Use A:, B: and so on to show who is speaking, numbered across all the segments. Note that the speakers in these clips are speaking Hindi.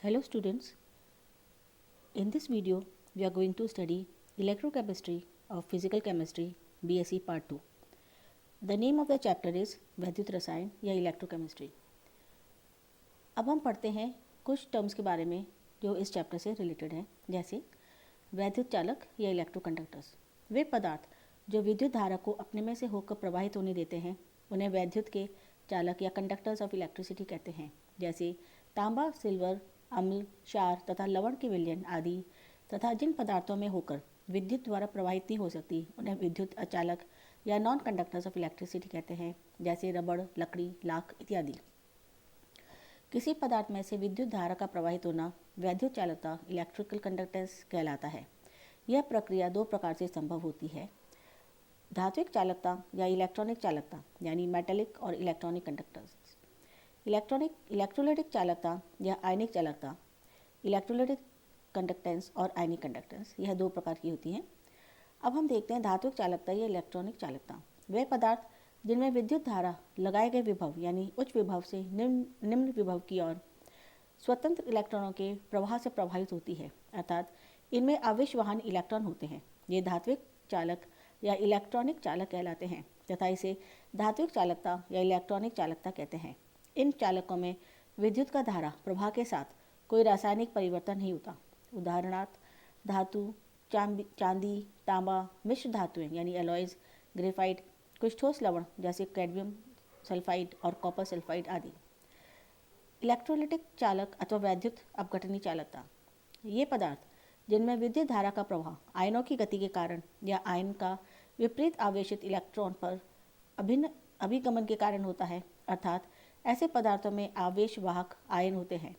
A: Hello students, in this video we are going to study electrochemistry of physical chemistry BSc part 2. The name of the chapter is वैद्युत रसायन या इलेक्ट्रोकेमिस्ट्री। अब हम पढ़ते हैं कुछ टर्म्स के बारे में जो इस चैप्टर से रिलेटेड हैं, जैसे वैद्युत चालक या इलेक्ट्रोकंडक्टर्स। वे पदार्थ जो विद्युत धारा को अपने में से होकर प्रवाहित होने देते हैं उन्हें वैद्युत के चालक या कंडक्टर्स ऑफ इलेक्ट्रिसिटी कहते हैं, जैसे तांबा, सिल्वर, अम्ल, क्षार तथा लवण के विलयन आदि। तथा जिन पदार्थों में होकर विद्युत द्वारा प्रवाहित नहीं हो सकती उन्हें विद्युत अचालक या नॉन कंडक्टर्स ऑफ इलेक्ट्रिसिटी कहते हैं, जैसे रबड़, लकड़ी, लाख इत्यादि। किसी पदार्थ में से विद्युत धारा का प्रवाहित होना वैद्युत चालकता इलेक्ट्रिकल कंडक्टेंस कहलाता है। यह प्रक्रिया दो प्रकार से संभव होती है, धात्विक चालकता या इलेक्ट्रॉनिक चालकता, यानी मेटेलिक और इलेक्ट्रॉनिक कंडक्टर्स। इलेक्ट्रोलाइटिक चालकता या आयनिक चालकता, इलेक्ट्रोलाइटिक कंडक्टेंस और आयनिक कंडक्टेंस, यह दो प्रकार की होती हैं। अब हम देखते हैं धात्विक चालकता या इलेक्ट्रॉनिक चालकता। वे पदार्थ जिनमें विद्युत धारा लगाए गए विभव यानी उच्च विभव से निम्न विभव की ओर स्वतंत्र इलेक्ट्रॉनों के प्रवाह से प्रभावित होती है, अर्थात इनमें आवेशवाहन इलेक्ट्रॉन होते हैं। ये धात्विक चालक या इलेक्ट्रॉनिक चालक कहलाते हैं तथा इसे धात्विक चालकता या इलेक्ट्रॉनिक चालकता कहते हैं। इन चालकों में विद्युत का धारा प्रवाह के साथ कोई रासायनिक परिवर्तन नहीं होता। उदाहरणार्थ धातु, चांदी, तांबा, मिश्र धातुएं यानी एलॉयज, ग्रेफाइट, कुछ ठोस लवण जैसे कैडमियम सल्फाइड और कॉपर सल्फाइड आदि। इलेक्ट्रोलाइटिक चालक अथवा वैद्युत अपघटनी चालकता, ये पदार्थ जिनमें विद्युत धारा का प्रवाह आयनों की गति के कारण या आयन का विपरीत आवेशित इलेक्ट्रॉन पर अभिन्न अभिगमन के कारण होता है, अर्थात ऐसे पदार्थों में आवेश वाहक आयन होते हैं।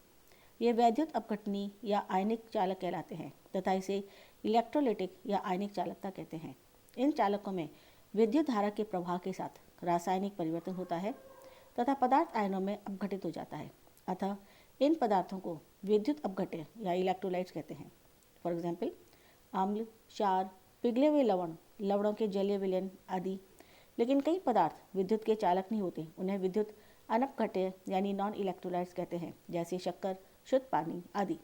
A: ये वैद्युत अपघटनी या आयनिक चालक कहलाते हैं तथा इसे इलेक्ट्रोलाइटिक या आयनिक चालकता कहते हैं। इन चालकों में विद्युत धारा के प्रवाह के साथ रासायनिक परिवर्तन होता है तथा पदार्थ आयनों में अपघटित हो जाता है, अतः इन पदार्थों को विद्युत अपघट्य या इलेक्ट्रोलाइट्स कहते हैं। फॉर एग्जाम्पल अम्ल, क्षार, पिघले हुए लवण, लवणों के जलीय विलयन आदि। लेकिन कई पदार्थ विद्युत के चालक नहीं होते, उन्हें विद्युत अनपघट्य यानी नॉन इलेक्ट्रोलाइट्स कहते हैं, जैसे शक्कर, शुद्ध पानी आदि।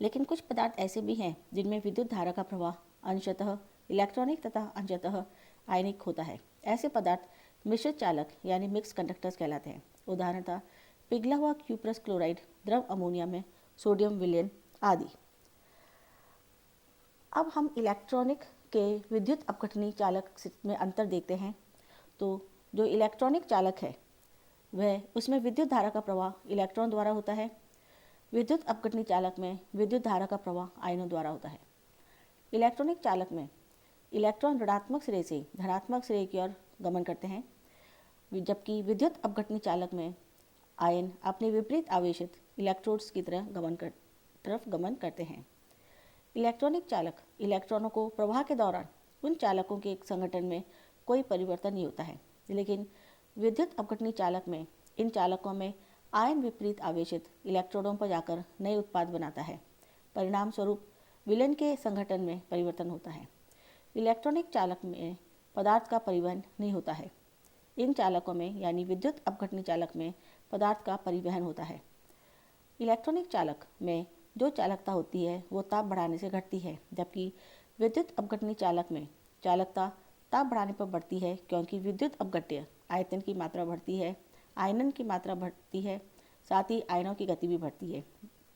A: लेकिन कुछ पदार्थ ऐसे भी हैं जिनमें विद्युत धारा का प्रवाह अंशतः इलेक्ट्रॉनिक तथा अंशतः आयनिक होता है। ऐसे पदार्थ मिश्रित चालक यानी मिक्स कंडक्टर्स कहलाते हैं। उदाहरणतः पिघला हुआ क्यूप्रस क्लोराइड, द्रव अमोनिया में सोडियम विलयन आदि। अब हम इलेक्ट्रॉनिक के विद्युत अपघटनी चालक में अंतर देखते हैं। तो जो इलेक्ट्रॉनिक चालक है वह उसमें विद्युत धारा का प्रवाह इलेक्ट्रॉन द्वारा होता है। विद्युत अपघटनी चालक में विद्युत धारा का प्रवाह आयनों द्वारा होता है। इलेक्ट्रॉनिक चालक में इलेक्ट्रॉन ऋणात्मक सिरे से धनात्मक सिरे की ओर गमन करते हैं, जबकि विद्युत अपघटनी चालक में आयन अपने विपरीत आवेशित इलेक्ट्रोड्स की तरफ गमन करते हैं। इलेक्ट्रॉनिक चालक इलेक्ट्रॉनों को प्रवाह के दौरान उन चालकों के एक संगठन में कोई परिवर्तन नहीं होता है, लेकिन विद्युत अपघटनी चालक में इन चालकों में आयन विपरीत आवेशित इलेक्ट्रोडों पर जाकर नए उत्पाद बनाता है। परिणाम स्वरूप विलयन के संगठन में परिवर्तन होता है। इलेक्ट्रॉनिक चालक में पदार्थ का परिवहन नहीं होता है। इन चालकों में यानी विद्युत अपघटनी चालक में पदार्थ का परिवहन होता है। इलेक्ट्रॉनिक चालक में जो चालकता होती है वो ताप बढ़ाने से घटती है, जबकि विद्युत अपघटनी चालक में चालकता ताप बढ़ाने पर बढ़ती है, क्योंकि विद्युत अपघट्य आयतन की मात्रा बढ़ती है, आयनन की मात्रा बढ़ती है, साथ ही आयनों की गति भी बढ़ती है।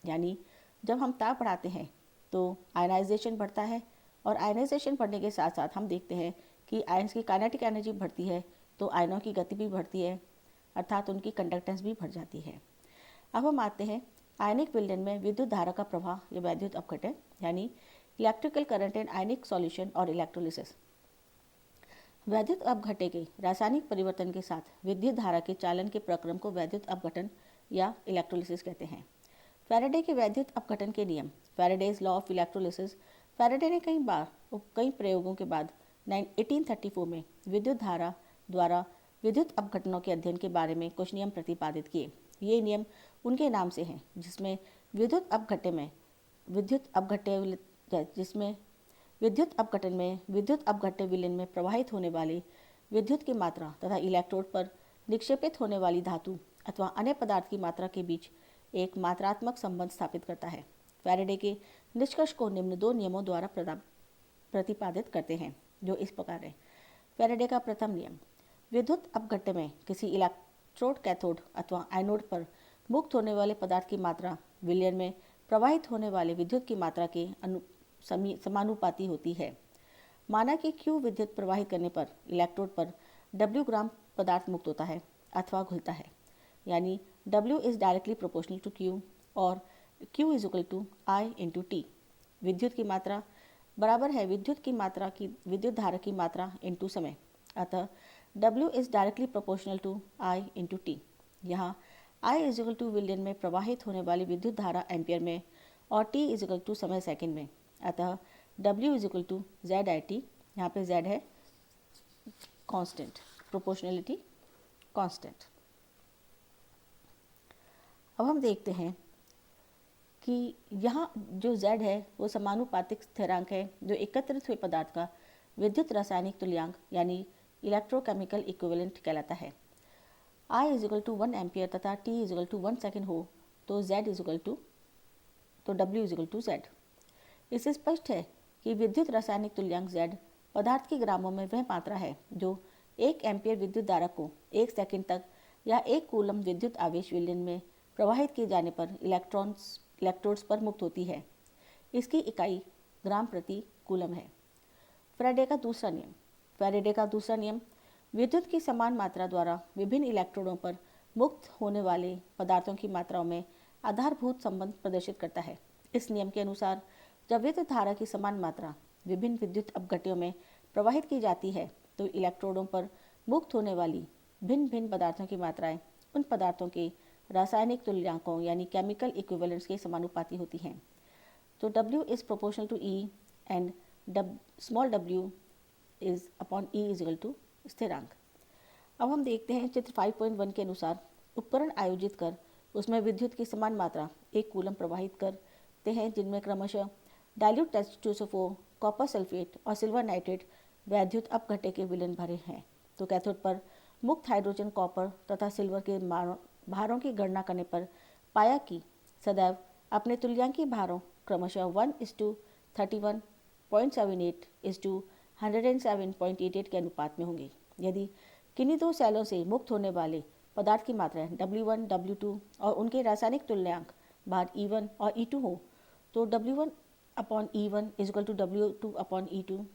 A: यानी जब हम ताप बढ़ाते हैं तो आयनाइजेशन बढ़ता है और आयनाइजेशन बढ़ने के साथ साथ हम देखते हैं कि आयन्स की काइनेटिक एनर्जी बढ़ती है, तो आयनों की गति भी बढ़ती है, अर्थात उनकी कंडक्टेंस भी बढ़ जाती है। अब हम आते हैं आयनिक विलयन में विद्युत धारा का प्रवाह या वैद्युत अपघटन यानी electrical current in ionic solution और इलेक्ट्रोलिसिस। वैद्युत अपघट्य के रासायनिक परिवर्तन के साथ विद्युत धारा के चालन के प्रक्रम को वैद्युत अपघटन या इलेक्ट्रोलिसिस कहते हैं। फैराडे के वैद्युत अपघटन के नियम, Faraday's law of electrolysis. Faraday ने कई प्रयोगों के बाद 1834 में विद्युत धारा द्वारा विद्युत अपघटनों के अध्ययन के बारे में कुछ नियम प्रतिपादित किए। ये नियम उनके नाम से हैं, जिसमें विद्युत अपघटन में विद्युत अपघट्य विलयन में प्रवाहित होने वाले विद्युत की मात्रा तथा इलेक्ट्रोड पर निक्षेपित होने वाली धातु अथवा अन्य पदार्थ की मात्रा के बीच एक मात्रात्मक संबंध स्थापित करता है। फैराडे के निष्कर्ष को निम्न 2 नियमों द्वारा प्रतिपादित करते हैं, जो इस प्रकार है। फैराडे का प्रथम नियम, विद्युत अपघट्य में किसी इलेक्ट्रोड, कैथोड अथवा एनोड पर मुक्त होने वाले पदार्थ की मात्रा विलयन में प्रवाहित होने वाले विद्युत की मात्रा के समानुपाती होती है। माना कि Q विद्युत प्रवाहित करने पर इलेक्ट्रोड पर W ग्राम पदार्थ मुक्त होता है अथवा घुलता है, यानी W is directly proportional to Q और Q is equal to I into T। विद्युत की मात्रा बराबर है विद्युत धारा की मात्रा इंटू समय, अतः W is directly proportional to I into T। यहाँ I इज इक्वल टू विलयन में प्रवाहित होने वाली विद्युत धारा एम्पियर में और T इज इक्वल टू समय सेकंड में, अतः W is equal to ZIT। यहाँ पे Z है कांस्टेंट, प्रोपोर्शनलिटी कांस्टेंट। अब हम देखते हैं कि यहाँ जो Z है वो समानुपातिक स्थिरांक है जो एकत्रित हुए पदार्थ का विद्युत रासायनिक तुल्यांक यानी इलेक्ट्रोकेमिकल इक्विवेलेंट कहलाता है। I is equal to 1 ampere तथा T is equal to 1 second हो तो W is equal to Z। इससे स्पष्ट है कि विद्युत रासायनिक तुल्यांक Z पदार्थ के ग्रामों में वह मात्रा है जो 1 एम्पियर विद्युत धारा को 1 सेकंड तक या 1 कूलम विद्युत आवेश विलयन में प्रवाहित किए जाने पर इलेक्ट्रोड्स पर मुक्त होती है। इसकी इकाई ग्राम प्रति कूलम है। फैराडे का दूसरा नियम विद्युत की समान मात्रा द्वारा विभिन्न इलेक्ट्रोडों पर मुक्त होने वाले पदार्थों की मात्राओं में आधारभूत संबंध प्रदर्शित करता है। इस नियम के अनुसार जब विद्युत धारा की समान मात्रा विभिन्न विद्युत अपघट्यों में प्रवाहित की जाती है तो इलेक्ट्रोडों पर मुक्त होने वाली भिन्न भिन्न पदार्थों की मात्राएं उन पदार्थों के रासायनिक तुल्यांकों यानी केमिकल इक्विवेलेंट्स के समानुपाती होती हैं। तो W is proportional to E and small w is upon E is equal to स्थिरांक। अब हम देखते हैं चित्र 5.1 के अनुसार उपकरण आयोजित कर उसमें विद्युत की समान मात्रा 1 कूलम प्रवाहित करते हैं, जिनमें क्रमशः डाइल्यूट H2SO4, कॉपर सल्फेट और सिल्वर नाइट्रेट वैद्युत अपघट्य के विलयन भरे हैं। तो कैथोड पर मुक्त हाइड्रोजन, कॉपर तथा सिल्वर के भारों की गणना करने पर पाया कि सदैव अपने तुल्यांकी भारों क्रमशः 1:31.78:107.88 के अनुपात में होंगे। यदि किन्हीं 2 सेलों से मुक्त होने वाले पदार्थ की मात्राएं W1, W2 और उनके रासायनिक तुल्यांक भार E1 और E2 हो तो W1/E1 is equal to W2/E2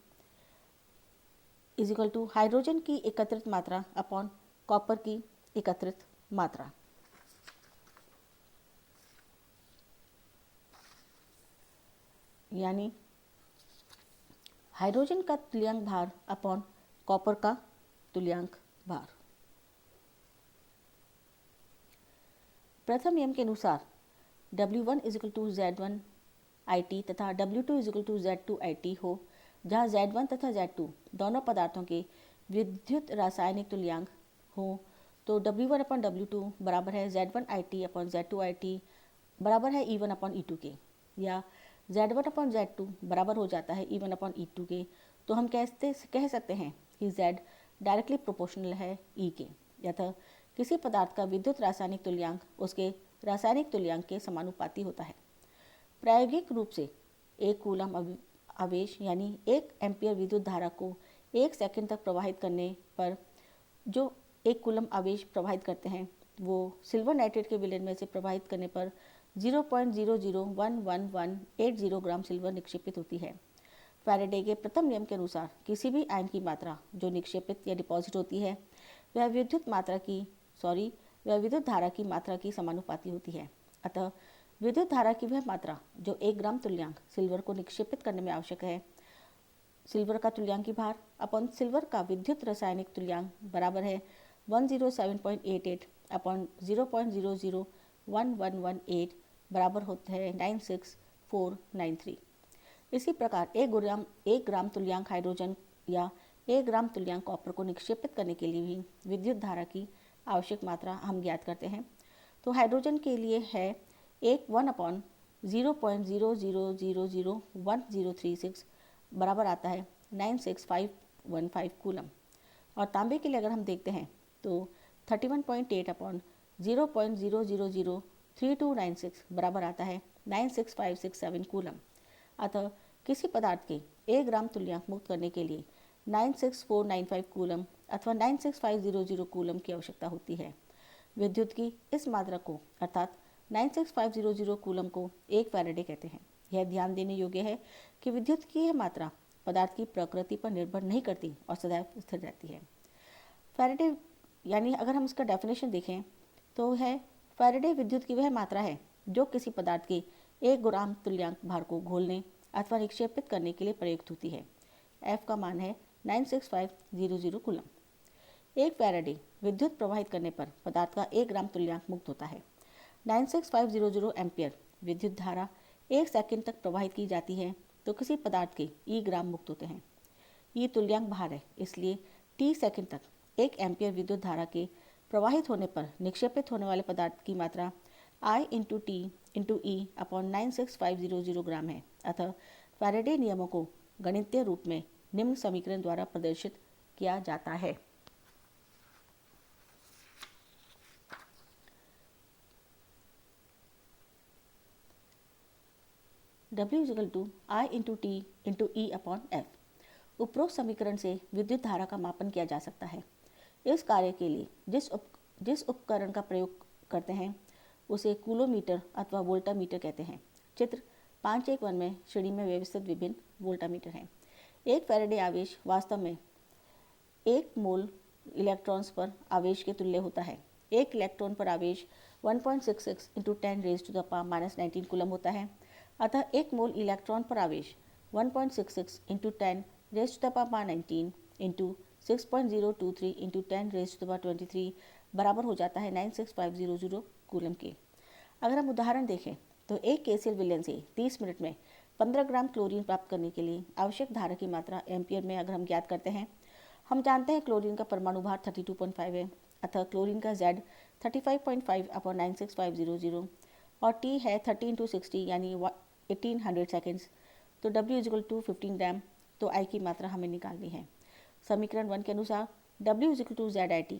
A: is equal to hydrogen की एकत्रित मात्रा अपॉन कॉपर की एकत्रित मात्रा। यानी हाइड्रोजन का तुल्यांक भार अपॉन कॉपर का तुल्यांक भार। प्रथम नियम के अनुसार W1 is equal to Z1IT तथा W2 is equal to Z2IT हो, जहाँ Z1 तथा Z2 दोनों पदार्थों के विद्युत रासायनिक तुल्यांक हो, तो W1/W2 बराबर है Z1IT/Z2IT बराबर है E1/E2 के, या Z1/Z2 बराबर हो जाता है E1/E2 के। तो हम कह सकते हैं कि Z डायरेक्टली प्रोपोर्शनल है E के, यथा किसी पदार्थ का विद्युत रासायनिक तुल्यांक उसके रासायनिक तुल्यांक के समानुपाती होता है। प्रायोगिक रूप से 1 कूलम आवेश यानी 1 एम्पियर विद्युत धारा को 1 सेकंड तक प्रवाहित करने पर जो 1 कूलम आवेश प्रवाहित करते हैं वो सिल्वर नाइट्रेट के विलयन में से प्रवाहित करने पर 0.001180 ग्राम सिल्वर निक्षेपित होती है। फैराडे के प्रथम नियम के अनुसार किसी भी आयन की मात्रा जो निक्षेपित या डिपॉजिट होती है वह विद्युत धारा की मात्रा की समानुपाती होती है। अतः विद्युत धारा की वह मात्रा जो 1 ग्राम तुल्यांक सिल्वर को निक्षेपित करने में आवश्यक है, सिल्वर का तुल्यांकी भार अपॉन सिल्वर का विद्युत रासायनिक तुल्यांक बराबर है 107.88 अपॉन 0.001118 बराबर होता है 96493। इसी प्रकार 1 ग्राम तुल्यांक हाइड्रोजन या 1 ग्राम तुल्यांक कॉपर को निक्षेपित करने के लिए भी विद्युत धारा की आवश्यक मात्रा हम ज्ञात करते हैं। तो हाइड्रोजन के लिए है 1/0.00001036 बराबर आता है 96515 कूलम। और तांबे के लिए अगर हम देखते हैं तो 31.8 अपॉन 0.0001 3296 बराबर आता है 96567 कूलम। अतः किसी पदार्थ के 1 ग्राम तुल्यांक मुक्त करने के लिए 96495 कूलम अथवा 96500 कूलम की आवश्यकता होती है। विद्युत की इस मात्रा को अर्थात 96500 कूलम को 1 फैराडे कहते हैं। यह ध्यान देने योग्य है कि विद्युत की यह मात्रा पदार्थ की प्रकृति पर निर्भर नहीं करती और सदैव स्थिर रहती है। फैराडे यानी अगर हम इसका डेफिनेशन देखें तो है फैराडे विद्युत की वह मात्रा है जो किसी पदार्थ के 1 ग्राम तुल्यांक भार को घोलने अथवा निक्षेपित करने के लिए प्रयुक्त होती है। F का मान है 96500 कूलम। 1 फैराडे विद्युत प्रवाहित करने पर पदार्थ का 1 ग्राम तुल्यांक मुक्त होता है। 96500 एम्पियर विद्युत धारा 1 सेकंड तक प्रवाहित की जाती है तो किसी पदार्थ के ई ग्राम मुक्त होते हैं। ये तुल्यांक भार है, इसलिए टी सेकंड तक 1 एम्पियर विद्युत धारा के प्रवाहित होने पर निक्षेपित होने वाले पदार्थ की मात्रा I into T into E upon 96500 ग्राम है। अतः फैराडे नियमों को गणितीय रूप में निम्न समीकरण द्वारा प्रदर्शित किया जाता है। W equal to I into T into E upon F. उपरोक्त समीकरण से विद्युत धारा का मापन किया जा सकता है। इस कार्य के लिए जिस उपकरण का प्रयोग करते हैं उसे कूलोमीटर अथवा वोल्टामीटर कहते हैं। चित्र 5.1 में श्रेणी में व्यवस्थित विभिन्न वोल्टामीटर हैं। एक फैराडे आवेश वास्तव में 1 मोल इलेक्ट्रॉन्स पर आवेश के तुल्य होता है। 1 इलेक्ट्रॉन पर आवेश 1.66 into 10 raise to the power -19 coulomb होता है। अतः 1 मोल इलेक्ट्रॉन पर आवेश 1.66 into 10 raise to the power 19 into 6.023 into 10 raise to the power 23 बराबर हो जाता है 96500 कूलम के। अगर हम उदाहरण देखें तो एक केसीएल विलयन से 30 मिनट में 15 ग्राम क्लोरीन प्राप्त करने के लिए आवश्यक धारा की मात्रा एम्पियर में अगर हम ज्ञात करते हैं, हम जानते हैं क्लोरीन का परमाणु भार 32.5 है, अतः क्लोरीन का Z 35.5 अपॉन 96500 और T है 30 इंटू 60 यानी 1800 सेकेंड्स। तो W इज इक्वल टू 15 ग्राम। तो I की मात्रा हमें निकालनी है। समीकरण 1 के अनुसार W is equal to ZIT।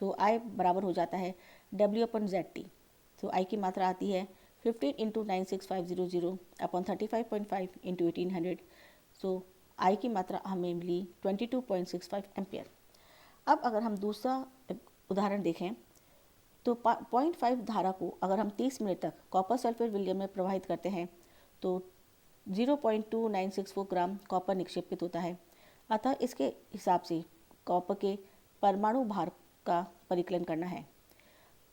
A: So I बराबर हो जाता है W अपन ZT। तो I की मात्रा आती है 15 into 96500 upon 35.5 into 1800। So I की मात्रा हमें मिली 22.65 एम्पियर। अब अगर हम दूसरा उदाहरण देखें तो 0.5 धारा को अगर हम 30 मिनट तक कॉपर सल्फेट विलयन में प्रवाहित करते हैं तो 0.2964 ग्राम कॉपर निक्षेपित होता है। अतः इसके हिसाब से कॉपर के परमाणु भार का परिकलन करना है।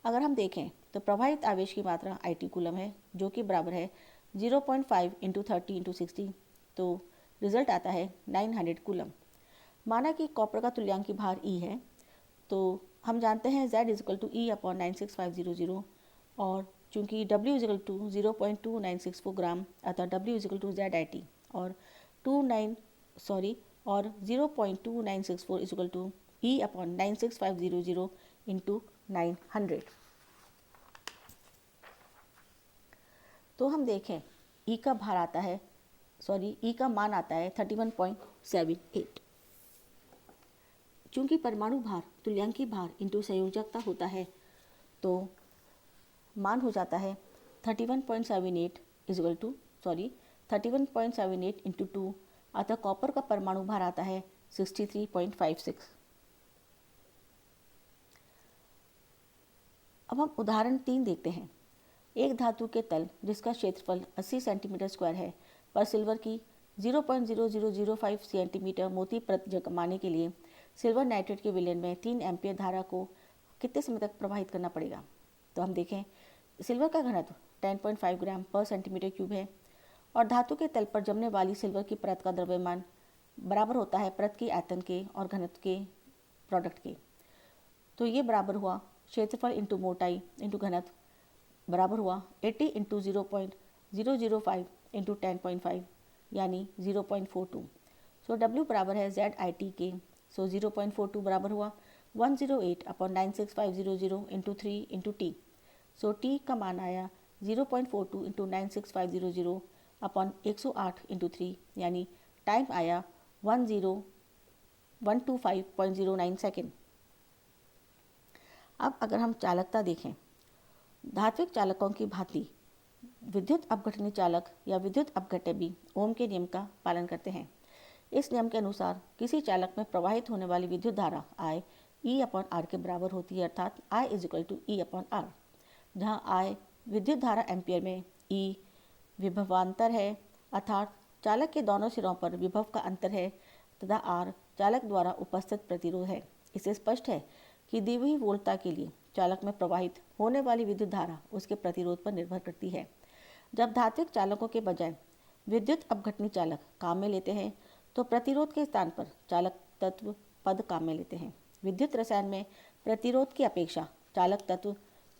A: अगर हम देखें तो प्रवाहित आवेश की मात्रा IT कूलम है जो कि बराबर है 0.5 इंटू 30 इंटू 60। तो रिजल्ट आता है 900 कूलम। माना कि कॉपर का तुल्यांकी भार E है, तो हम जानते हैं Z is equal to E upon 96500 और चूँकि W is equal to 0.2964 gram अतः W is equal to ZIT और 0.2964 is equal to E upon 96500 into 900। तो हम देखें E का भार आता है E का मान आता है 31.78। चूँकि परमाणु भार तुल्यांकी भार इंटू संयोजकता होता है तो मान हो जाता है 31.78 इक्वल टू 31.78 इंटू 2। अतः कॉपर का परमाणु भार आता है 63.56। अब हम उदाहरण 3 देखते हैं। एक धातु के तल जिसका क्षेत्रफल 80 सेंटीमीटर स्क्वायर है पर सिल्वर की 0.0005 सेंटीमीटर मोती परत जमाने के लिए सिल्वर नाइट्रेट के विलयन में 3 एम्पियर धारा को कितने समय तक प्रवाहित करना पड़ेगा। तो हम देखें सिल्वर का घनत्व 10.5 ग्राम पर सेंटीमीटर क्यूब है और धातु के तल पर जमने वाली सिल्वर की परत का द्रव्यमान बराबर होता है परत की आयतन के और घनत्व के प्रोडक्ट के। तो ये बराबर हुआ क्षेत्रफल इंटू मोटाई इंटू घनत्व बराबर हुआ 80 इंटू 0.005 इंटू 10.5 यानी 0.42। सो W बराबर है ZIT के। सो 0.42 बराबर हुआ 108 अपॉन 96500 इंटू 3 इंटू T। सो T का मान आया 0.42 इंटू 96500 अपॉन 108 इंटू 3 यानी टाइम आया 10125.09 सेकेंड। अब अगर हम चालकता देखें धात्विक चालकों की भांति विद्युत अपघटनी चालक या विद्युत अपघट्य भी ओम के नियम का पालन करते हैं। इस नियम के अनुसार किसी चालक में प्रवाहित होने वाली विद्युत धारा I E/R के बराबर होती है, अर्थात I = E/R, जहाँ I विद्युत धारा एम्पियर में, E विभवांतर है अर्थात चालक के दोनों सिरों पर विभव का अंतर है, तथा R चालक द्वारा उपस्थित प्रतिरोध है। इससे स्पष्ट है कि दी हुई वोल्टता के लिए चालक में प्रवाहित होने वाली विद्युत धारा उसके प्रतिरोध पर निर्भर करती है। जब धात्विक चालकों के बजाय विद्युत अपघटनी चालक काम में लेते हैं तो प्रतिरोध के स्थान पर चालक तत्व पद काम में लेते हैं। विद्युत रसायन में प्रतिरोध की अपेक्षा चालक तत्व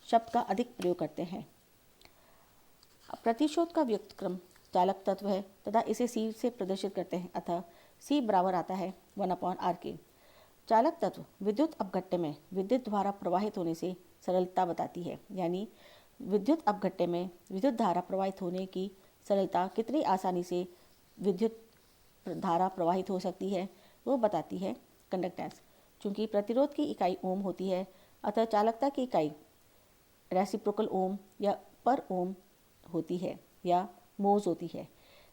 A: शब्द का अधिक प्रयोग करते हैं। प्रतिशोध का व्युत्क्रम चालक तत्व है तथा इसे C से प्रदर्शित करते हैं, अतः C बराबर आता है 1/R के। चालक तत्व विद्युत अपघट्य में विद्युत धारा प्रवाहित होने से सरलता बताती है, यानी विद्युत अपघट्य में विद्युत धारा प्रवाहित होने की सरलता कितनी आसानी से विद्युत धारा प्रवाहित हो सकती है वो बताती है कंडक्टेंस। चूँकि प्रतिरोध की इकाई ओम होती है, अतः चालकता की इकाई रेसिप्रोकल ओम या पर ओम होती है या मोज होती है।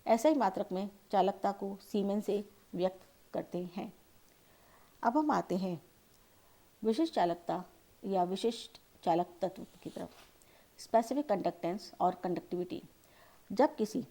A: ऐसा ही मात्रक में चालकता को सीमेन से व्यक्त करते हैं। अब हम आते हैं विशिष्ट चालकता या विशिष्ट चालक तत्व की तरफ, स्पेसिफिक कंडक्टेंस और कंडक्टिविटी। जब किसी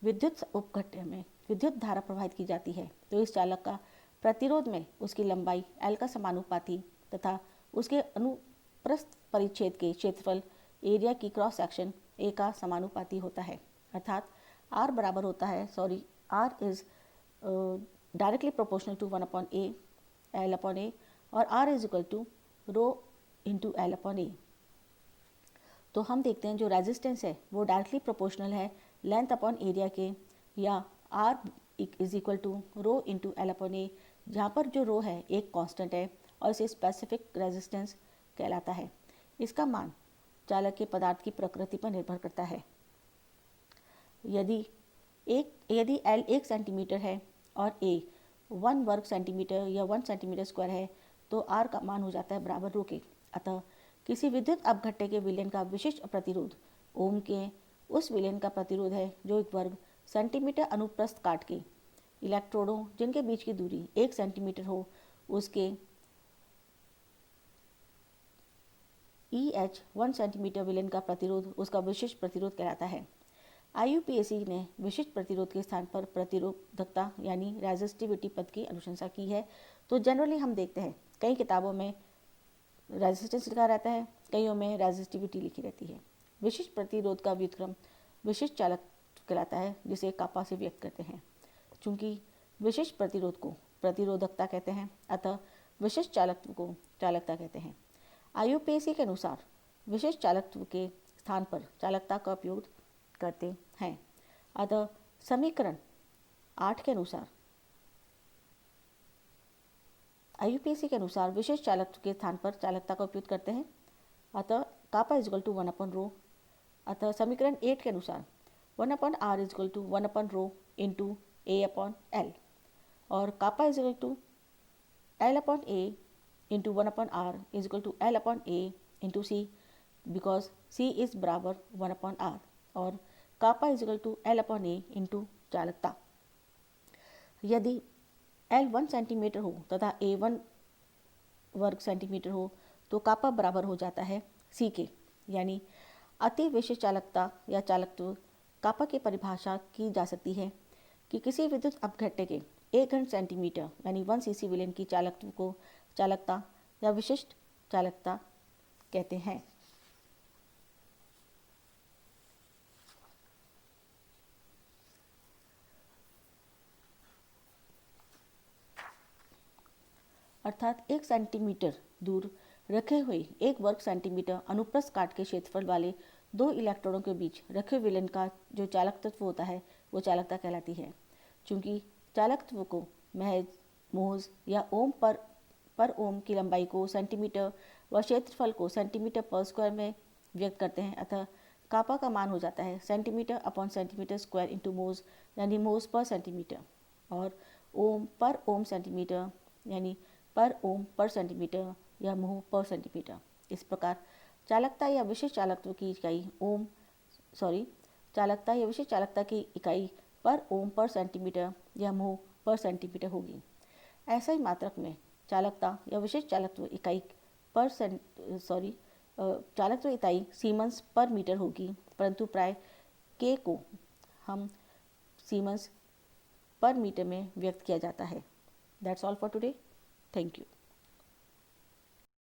A: विद्युत उपघट्य में विद्युत धारा प्रवाहित की जाती है तो इस चालक का प्रतिरोध में उसकी लंबाई L का समानुपाती तथा उसके अनुप्रस्थ परिच्छेद के क्षेत्रफल एरिया की क्रॉस सेक्शन A का समानुपाती होता है, अर्थात R बराबर होता है R is directly proportional to 1/A L/A और R is equal to rho into L/A। तो हम देखते हैं जो रेजिस्टेंस है वो डायरेक्टली प्रोपोर्शनल है लेंथ अपॉन एरिया के, या R is equal to rho into L/A, जहाँ पर जो रो है एक कांस्टेंट है और इसे स्पेसिफिक रेजिस्टेंस कहलाता है। इसका मान चालक के पदार्थ की प्रकृति पर निर्भर करता है। यदि L 1 सेंटीमीटर है और A 1 वर्ग सेंटीमीटर या 1 सेंटीमीटर स्क्वायर है तो R का मान हो जाता है बराबर रो के। अतः किसी विद्युत अपघट्य के विलयन का विशिष्ट प्रतिरोध ओम के उस विलयन का प्रतिरोध है जो एक वर्ग सेंटीमीटर अनुप्रस्थ काट के इलेक्ट्रोडों जिनके बीच की दूरी 1 सेंटीमीटर हो उसके EH 1 सेंटीमीटर विलयन का प्रतिरोध उसका विशिष्ट प्रतिरोध कहलाता है। IUPAC ने विशिष्ट प्रतिरोध के स्थान पर प्रतिरोधकता यानी रेजिस्टिविटी पद की अनुशंसा की है। तो जनरली हम देखते हैं कई किताबों में रेजिस्टेंस लिखा रहता है, कईयों में रेजिस्टिविटी लिखी रहती है। विशिष्ट प्रतिरोध का व्युत्क्रम विशिष्ट चालक कहलाता है जिसे कापा से व्यक्त करते हैं। चूँकि विशिष्ट प्रतिरोध को प्रतिरोधकता कहते हैं अतः विशिष्ट चालकत्व को चालकता कहते हैं। IUPAC के अनुसार विशिष्ट चालकत्व के स्थान पर चालकता का उपयोग करते हैं। अतः समीकरण 8 के अनुसार IUPAC के अनुसार विशिष्ट चालकत्व के स्थान पर चालकता का उपयोग करते हैं। अतः कापा इज इक्वल टू 1/रो। अतः समीकरण 8 के अनुसार 1/R इज इक्वल टू 1/रो इंटू A/L और kappa is equal to L/A into 1/R is equal to L/A into C, because C is बराबर 1/R और kappa is equal to L/A into चालकता। यदि L 1 सेंटीमीटर हो तथा A 1 वर्ग सेंटीमीटर हो तो कापा बराबर हो जाता है C के, यानी अति विशिष्ट चालकता या चालकत्व कापा की परिभाषा की जा सकती है कि किसी विद्युत अपघट्य के 1 घन सेंटीमीटर यानी 1 cc विलयन की चालकत्व को चालकता या विशिष्ट चालकता कहते हैं। अर्थात 1 सेंटीमीटर दूर रखे हुए 1 वर्ग सेंटीमीटर अनुप्रस्थ काट के क्षेत्रफल वाले 2 इलेक्ट्रोडों के बीच रखे विलयन का जो चालक तत्व होता है वो चालकता कहलाती है। चूँकि चालकत्व को महज मोज या ओम पर ओम की लंबाई को सेंटीमीटर व क्षेत्रफल को सेंटीमीटर पर स्क्वायर में व्यक्त करते हैं, अतः कापा का मान हो जाता है centimetre upon centimetre square into मोज यानी मोज पर सेंटीमीटर, और ओम पर ओम सेंटीमीटर यानी पर ओम पर सेंटीमीटर या मोह पर सेंटीमीटर। इस प्रकार चालकता या विशिष्ट चालकत्व की इकाई चालकता या विशिष्ट चालकता की इकाई पर ओम पर सेंटीमीटर या मोह पर सेंटीमीटर होगी। ऐसा ही मात्रक में चालकता या विशिष्ट चालकत्व इकाई चालकत्व इकाई सीमेंस पर मीटर होगी, परंतु प्राय के को हम सीमेंस पर मीटर में व्यक्त किया जाता है। That's all for today. Thank you.